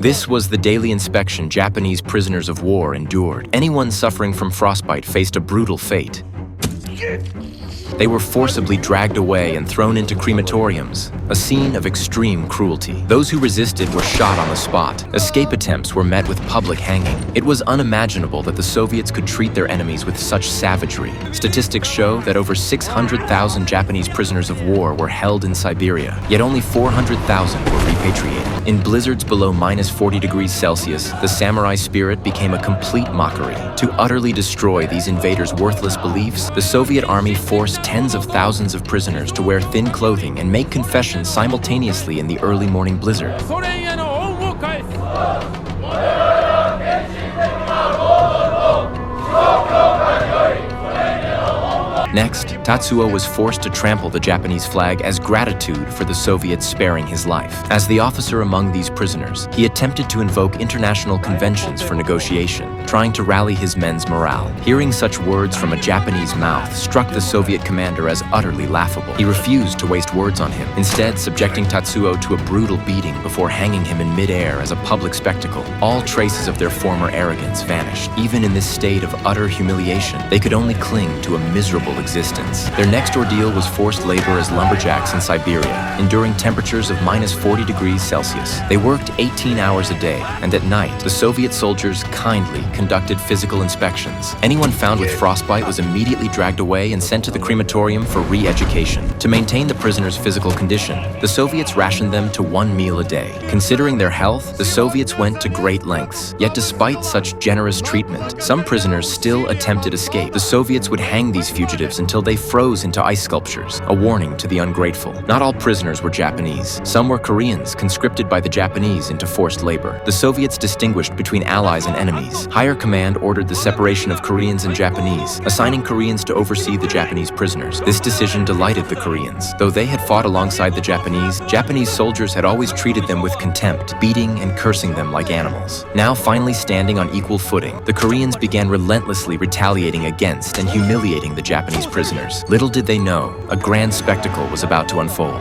This was the daily inspection Japanese prisoners of war endured. Anyone suffering from frostbite faced a brutal fate. They were forcibly dragged away and thrown into crematoriums, a scene of extreme cruelty. Those who resisted were shot on the spot. Escape attempts were met with public hanging. It was unimaginable that the Soviets could treat their enemies with such savagery. Statistics show that over 600,000 Japanese prisoners of war were held in Siberia, yet only 400,000 were repatriated. In blizzards below -40 degrees Celsius, the samurai spirit became a complete mockery. To utterly destroy these invaders' worthless beliefs, the Soviet army forced tens of thousands of prisoners to wear thin clothing and make confessions simultaneously in the early morning blizzard. Next, Tatsuo was forced to trample the Japanese flag as gratitude for the Soviets sparing his life. As the officer among these prisoners, he attempted to invoke international conventions for negotiation, trying to rally his men's morale. Hearing such words from a Japanese mouth struck the Soviet commander as utterly laughable. He refused to waste words on him, instead subjecting Tatsuo to a brutal beating before hanging him in midair as a public spectacle. All traces of their former arrogance vanished. Even in this state of utter humiliation, they could only cling to a miserable existence. Their next ordeal was forced labor as lumberjacks in Siberia, enduring temperatures of -40 degrees Celsius. They worked 18 hours a day, and at night, the Soviet soldiers kindly conducted physical inspections. Anyone found with frostbite was immediately dragged away and sent to the crematorium for re-education. To maintain the prisoners' physical condition, the Soviets rationed them to 1 meal a day. Considering their health, the Soviets went to great lengths. Yet despite such generous treatment, some prisoners still attempted escape. The Soviets would hang these fugitives until they froze into ice sculptures, a warning to the ungrateful. Not all prisoners were Japanese. Some were Koreans, conscripted by the Japanese into forced labor. The Soviets distinguished between allies and enemies. Higher command ordered the separation of Koreans and Japanese, assigning Koreans to oversee the Japanese prisoners. This decision delighted the Koreans. Though they had fought alongside the Japanese soldiers had always treated them with contempt, beating and cursing them like animals. Now finally standing on equal footing, the Koreans began relentlessly retaliating against and humiliating the Japanese prisoners. Little did they know, a grand spectacle was about to unfold.